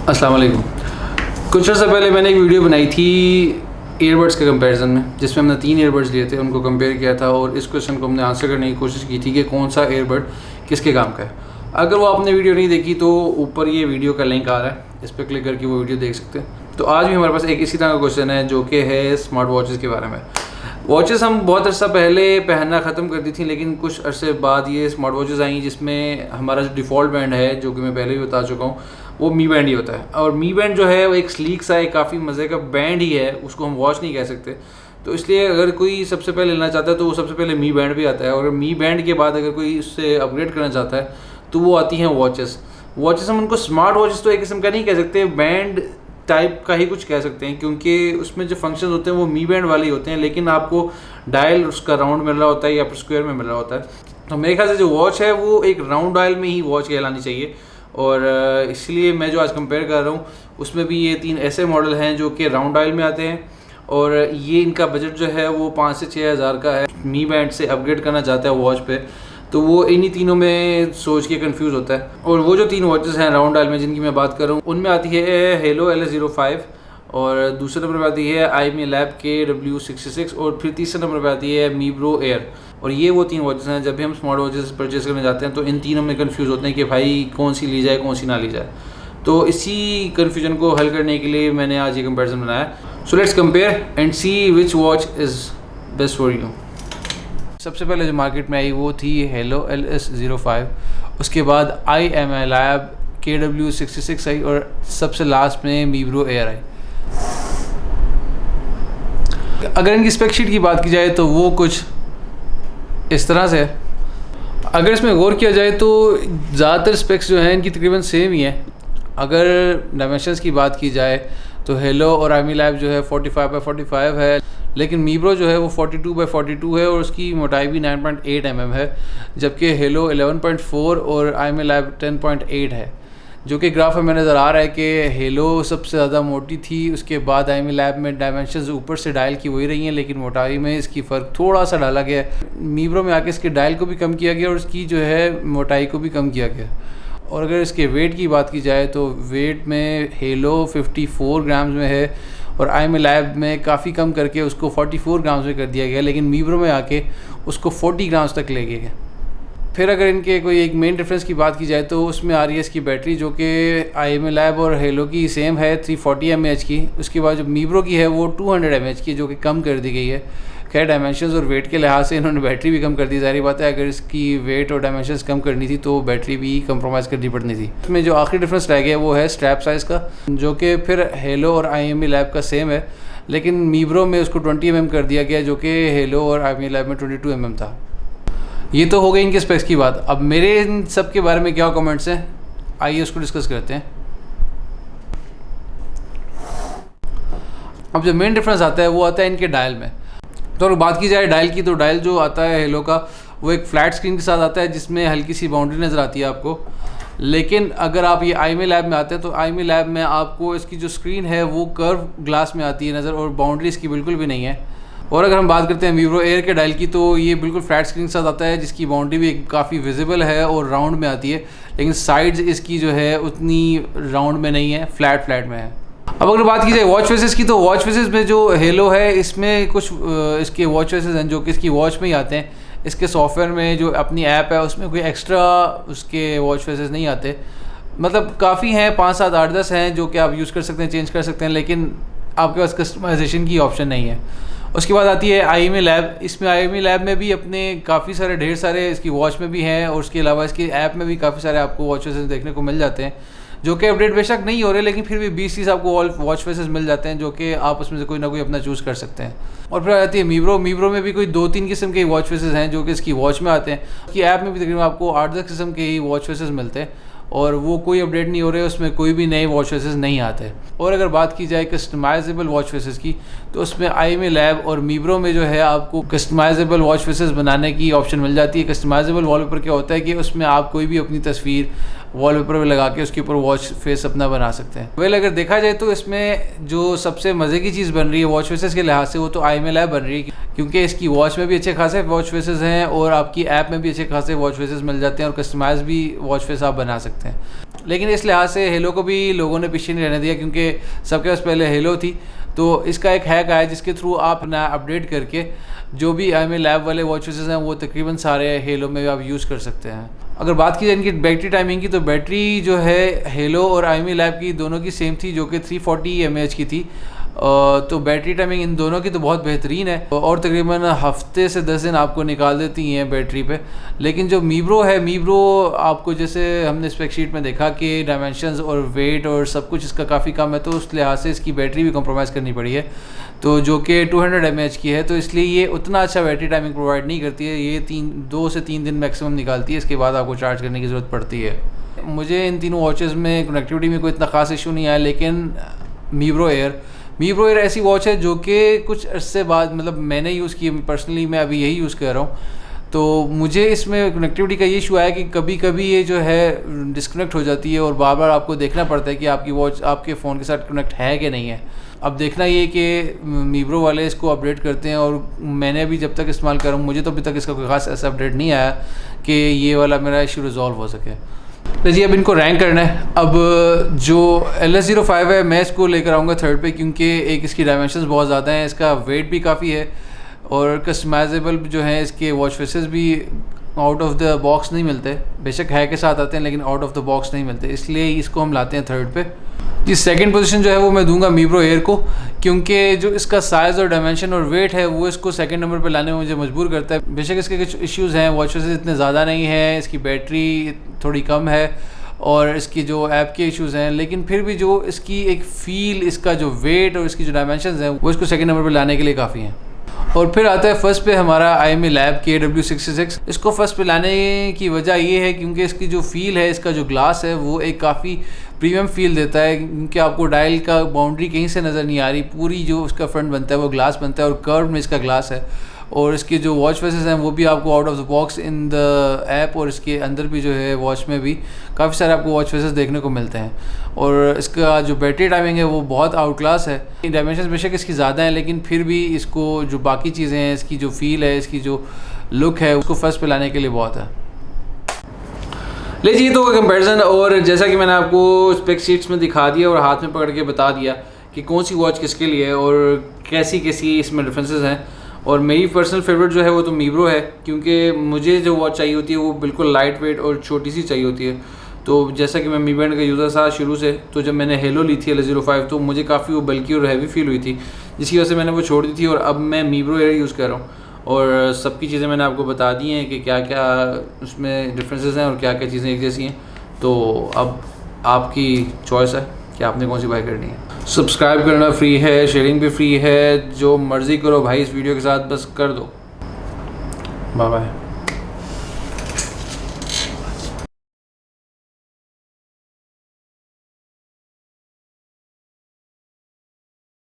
अस्सलाम वालेकुम। कुछ अर्सा पहले मैंने एक वीडियो बनाई थी ईयरबड्स के कंपैरिजन में, जिसमें हमने 3 ईयरबड्स लिए थे, उनको कंपेयर किया था और इस क्वेश्चन को हमने आंसर करने की कोशिश की थी कि कौन सा ईयरबड किसके काम का है। अगर वो आपने वीडियो नहीं देखी तो ऊपर ये वीडियो का लिंक आ रहा है, इस पर क्लिक करके वो वीडियो देख सकते हैं। तो आज भी हमारे पास एक इसी तरह का क्वेश्चन है जो कि है स्मार्ट वॉचेस के बारे में। वॉचेस हम बहुत अर्सा पहले पहनना ख़त्म कर दी थी, लेकिन कुछ अरसे बाद ये स्मार्ट वॉचेस आई जिसमें हमारा जो डिफ़ॉल्ट बैंड है, जो कि मैं पहले भी बता चुका हूँ, वो मी बैंड ही होता है। और मी बैंड जो है वो एक स्लीक सा एक काफ़ी मज़े का बैंड ही है, उसको हम वॉच नहीं कह सकते। तो इसलिए अगर कोई सबसे पहले लेना चाहता है तो वो सबसे पहले मी बैंड भी आता है, और मी बैंड के बाद अगर कोई उससे अपग्रेड करना चाहता है तो वो आती हैं वॉचेस। हम उनको स्मार्ट वॉचेस तो एक किस्म का नहीं कह सकते, बैंड टाइप का ही कुछ कह सकते हैं, क्योंकि उसमें जो फंक्शन होते हैं वो मी बैंड वाले ही होते हैं, लेकिन आपको डायल उसका राउंड मिल रहा होता है या फिर स्क्वायर में मिल रहा होता है। तो मेरे ख्याल से जो वॉच है वो एक राउंड डायल में ही वॉच कहलानी चाहिए, और इसलिए मैं जो आज कंपेयर कर रहा हूँ उसमें भी ये 3 ऐसे मॉडल हैं जो कि राउंड डायल में आते हैं, और ये इनका बजट जो है वो 5 से 6 हज़ार का है। मी बैंड से अपग्रेड करना चाहता है वॉच पे तो वो इन्हीं तीनों में सोच के कंफ्यूज होता है। और वो जो 3 वॉचेस हैं राउंड डायल में जिनकी मैं बात कर रहा हूँ, उनमें आती है हेलो LS05, और दूसरे नंबर पर आती है IMEI लैब KW66, और फिर तीसरे नंबर पर आती है मीब्रो एयर। और ये वो 3 वॉचेस हैं जब भी हम स्मार्ट वॉचेस परचेज़ करने जाते हैं तो इन तीनों में कंफ्यूज होते हैं कि भाई कौन सी ली जाए कौन सी ना ली जाए। तो इसी कन्फ्यूजन को हल करने के लिए मैंने आज ये कंपैरिजन बनाया। So let's compare and see which watch is best for you. सबसे पहले जो मार्केट में आई वो थी हेलो LS05, उसके बाद IMEI लैब KW66 आई, और सबसे लास्ट में मीब्रो एयर आई। अगर इनकी स्पेक शीट की बात की जाए तो वो कुछ इस तरह से है। अगर इसमें गौर किया जाए तो ज़्यादातर स्पेक्स जो हैं इनकी तकरीबन सेम ही है। अगर डायमेंशंस की बात की जाए तो हेलो और IMEI लैब जो है 45x45 है, लेकिन मीब्रो जो है वो 42x42 है और उसकी मोटाई भी 9.8 mm है, जबकि हेलो 11.4 और IMEI लैब 10.8 है। जो कि ग्राफ में नज़र आ रहा है कि हेलो सबसे ज़्यादा मोटी थी, उसके बाद IMEI लैब में डायमेंशंस ऊपर से डायल की वही रही हैं, लेकिन मोटाई में इसकी फ़र्क थोड़ा सा डाला गया है। मीब्रो में आके इसके डायल को भी कम किया गया और उसकी जो है मोटाई को भी कम किया गया। और अगर इसके वेट की बात की जाए तो वेट में हेलो 54 ग्राम्स में है, और IMEI लैब में काफ़ी कम करके उसको 44 ग्राम्स में कर दिया गया, लेकिन मीब्रो में आके उसको 40 ग्राम्स तक ले गया। फिर अगर इनके कोई एक मेन डिफरेंस की बात की जाए तो उसमें आ रही है इसकी बैटरी, जो कि IMEI लैब और हेलो की सेम है 340 mAh की। उसके बाद जो मीब्रो की है वो 200 mAh की, जो कि कम कर दी गई है। खैर डायमेंशंस और वेट के लिहाज से इन्होंने बैटरी भी कम कर दी। ज़ाहिर बात है अगर इसकी वेट और डायमेंशंस कम करनी थी तो बैटरी भी कंप्रोमाइज़ करनी पड़नी थी। इसमें जो आखिरी डिफरेंस रह गया वो है स्ट्रैप साइज़ का, जो कि फिर हेलो और IMEI लैब का सेम है, लेकिन मीब्रो में उसको 20 mm कर दिया गया, जो कि हेलो और IMEI लैब में 22 mm था। ये तो हो गई इनके स्पेक्स की बात। अब मेरे इन सब के बारे में क्या कमेंट्स हैं, आइए उसको डिस्कस करते हैं। अब जो मेन डिफरेंस आता है वो आता है इनके डायल में। तो अगर बात की जाए डायल की, तो डायल जो आता है हेलो का वो एक फ्लैट स्क्रीन के साथ आता है जिसमें हल्की सी बाउंड्री नज़र आती है आपको। लेकिन अगर आप ये IMEI लैब में आते हैं तो IMEI लैब में आपको इसकी जो स्क्रीन है वो कर्व ग्लास में आती है नज़र, और बाउंड्री इसकी बिल्कुल भी नहीं है। और अगर हम बात करते हैं मीब्रो एयर के डायल की, तो ये बिल्कुल फ्लैट स्क्रीन के साथ आता है जिसकी बाउंड्री भी काफ़ी विजिबल है और राउंड में आती है, लेकिन साइड्स इसकी जो है उतनी राउंड में नहीं है, फ्लैट में है। अब अगर बात की जाए वॉच फेसेस की, तो वॉच फेसेस में जो हेलो है इसमें कुछ इसके वॉच फेसेस हैं जो कि इसकी वॉच में ही आते हैं। इसके सॉफ्टवेयर में जो अपनी ऐप है उसमें कोई एक्स्ट्रा उसके वॉच फेसेस नहीं आते। मतलब काफ़ी हैं, 5, 7, 8, 10 हैं जो कि आप यूज़ कर सकते हैं, चेंज कर सकते हैं, लेकिन आपके पास कस्टमाइजेशन की ऑप्शन नहीं है। उसके बाद आती है IMEI लैब। इसमें IMEI लैब में भी अपने काफ़ी सारे ढेर सारे इसकी वॉच में भी हैं, और उसके अलावा इसकी ऐप में भी काफ़ी सारे आपको वॉच फेसेस देखने को मिल जाते हैं, जो कि अपडेट बेशक नहीं हो रहे, लेकिन फिर भी 20-30 आपको वॉच फेसेस मिल जाते हैं, जो कि आप उसमें से कोई ना कोई अपना चूज़ कर सकते हैं। और फिर आती है मीब्रो में भी कोई 2-3 किस्म के वॉच फेसेस हैं जो कि इसकी वॉच में आते हैं। उसकी ऐप में भी तकरीबन आपको 8-10 किस्म के ही वॉच फेसेस मिलते हैं, और वो कोई अपडेट नहीं हो रहे, उसमें कोई भी नए वॉच फेसेस नहीं आते। और अगर बात की जाए कस्टमाइजेबल वॉच फेसेस की, तो उसमें IMEI लैब और मीब्रो में जो है आपको कस्टमाइजेबल वॉच फेसेस बनाने की ऑप्शन मिल जाती है। कस्टमाइजेबल वॉलपेपर क्या होता है कि उसमें आप कोई भी अपनी तस्वीर वॉलपेपर पे लगा के उसके ऊपर वॉच फेस अपना बना सकते हैं। वेल अगर देखा जाए तो इसमें जो सबसे मज़े की चीज़ बन रही है वॉच फेसेस के लिहाज से वो तो IMEI लैब बन रही है, क्योंकि इसकी वॉच में भी अच्छे खासे वॉच फेसेस हैं और आपकी ऐप में भी अच्छे खासे वॉच फेसेस मिल जाते हैं और कस्टमाइज भी वॉच फेस आप बना सकते हैं। लेकिन इस लिहाज से हेलो को भी लोगों ने पीछे नहीं रहने दिया, क्योंकि सबके पास पहले हेलो थी। तो इसका एक हैक आया जिसके थ्रू आप नया अपडेट करके जो भी IMEI लैब वाले वॉचेस हैं वो तकरीबन सारे हेलो में आप यूज़ कर सकते हैं। अगर बात की जाए इनकी बैटरी टाइमिंग की, तो बैटरी जो है हेलो और IMEI लैब की दोनों की सेम थी, जो कि 340 mAh की थी। तो बैटरी टाइमिंग इन दोनों की तो बहुत बेहतरीन है और तकरीबन हफ्ते से 10 दिन आपको निकाल देती हैं बैटरी पे। लेकिन जो मीब्रो है, मीब्रो आपको जैसे हमने स्पेकशीट में देखा कि डायमेंशंस और वेट और सब कुछ इसका काफ़ी कम है, तो उस लिहाज से इसकी बैटरी भी कॉम्प्रोमाइज़ करनी पड़ी है, तो जो कि 200 mAh की है। तो इसलिए ये उतना अच्छा बैटरी टाइमिंग प्रोवाइड नहीं करती है, ये 2 से 3 दिन मैक्सिमम निकालती है, इसके बाद आपको चार्ज करने की ज़रूरत पड़ती है। मुझे इन तीनों वॉचेस में कनेक्टिविटी में कोई इतना ख़ास इशू नहीं आया, लेकिन मीब्रो एयर ऐसी वॉच है जो कि कुछ अरसे बाद, मतलब मैंने यूज़ की पर्सनली, मैं अभी यही यूज़ कर रहा हूँ, तो मुझे इसमें कनेक्टिविटी का ये इशू आया कि कभी कभी ये जो है डिस्कनेक्ट हो जाती है और बार बार आपको देखना पड़ता है कि आपकी वॉच आपके फ़ोन के साथ कनेक्ट है कि नहीं है। अब देखना ये कि मीब्रो वाले इसको अपडेट करते हैं, और मैंने अभी जब तक इस्तेमाल कर रहा हूँ मुझे तो अभी तक इसका कोई ख़ास ऐसा अपडेट नहीं आया कि ये वाला मेरा इशू रिजॉल्व हो सके। तो जी अब इनको रैंक करना है। अब जो LS05 है मैं इसको लेकर आऊँगा 3rd पे, क्योंकि एक इसकी डायमेंशंस बहुत ज़्यादा हैं, इसका वेट भी काफ़ी है और कस्टमाइजेबल जो है इसके वॉच फेसेस भी आउट ऑफ द बॉक्स नहीं मिलते, बेशक है के साथ आते हैं लेकिन आउट ऑफ द बॉक्स नहीं मिलते, इसलिए इसको हम लाते हैं 3rd पे। जी 2nd पोजीशन जो है वो मैं दूंगा मीब्रो एयर को, क्योंकि जो इसका साइज़ और डायमेंशन और वेट है वो इसको 2nd नंबर पे लाने में मुझे मजबूर करता है। बेशक इसके कुछ इश्यूज़ हैं, वॉच फेसेस इतने ज़्यादा नहीं है, इसकी बैटरी थोड़ी कम है और इसकी जो ऐप के इश्यूज़ हैं, लेकिन फिर भी जो इसकी एक फ़ील, इसका जो वेट और इसकी जो डायमेंशंस हैं वो इसको 2nd नंबर पे लाने के लिए काफ़ी हैं। और फिर आता है फर्स्ट पे हमारा IMEI लैब KW66। इसको फर्स्ट पे लाने की वजह ये है क्योंकि इसकी जो फ़ील है, इसका जो ग्लास है वो एक काफ़ी प्रीमियम फ़ील देता है, क्योंकि आपको डायल का बाउंड्री कहीं से नज़र नहीं आ रही, पूरी जो उसका फ्रंट बनता है वो ग्लास बनता है और कर्व में इसका ग्लास है। और इसके जो वॉच फेसेस हैं वो भी आपको out of the box in the app, और इसके अंदर भी जो है वॉच में भी काफ़ी सारे आपको वॉच फेसेस देखने को मिलते हैं। और इसका जो बैटरी टाइमिंग है वो बहुत आउट क्लास है। डायमेंशंस बेशक इसकी ज़्यादा हैं, लेकिन फिर भी इसको जो बाकी चीज़ें हैं, इसकी जो फ़ील है, इसकी जो लुक है, उसको फर्स्ट पे लाने के लिए बहुत है। लीजिए तो कंपैरिजन, और जैसा कि मैंने आपको स्पेक शीट्स में दिखा दिया और हाथ में पकड़ के बता दिया कि कौन सी वॉच किसके लिए है और कैसी कैसी इसमें डिफरेंसेस हैं। और मेरी पर्सनल फेवरेट जो है वो तो मीब्रो है, क्योंकि मुझे जो वॉच चाहिए होती है वो बिल्कुल लाइट वेट और छोटी सी चाहिए होती है। तो जैसा कि मैं मी बैंड का यूज़र था शुरू से, तो जब मैंने हेलो ली थी LS05 तो मुझे काफ़ी वो बल्कि और हैवी फील हुई थी, जिसकी वजह से मैंने वो छोड़ दी थी। और अब मैं मीब्रो एयर यूज़ कर रहा हूँ और सबकी चीज़ें मैंने आपको बता दी हैं कि क्या क्या उसमें डिफरेंसेस हैं और क्या क्या चीज़ें एक जैसी हैं। तो अब आपकी चॉइस है कि आपने कौन सी बाय करनी है। सब्सक्राइब करना फ्री है, शेयरिंग भी फ्री है, जो मर्ज़ी करो भाई इस वीडियो के साथ, बस कर दो। Bye bye.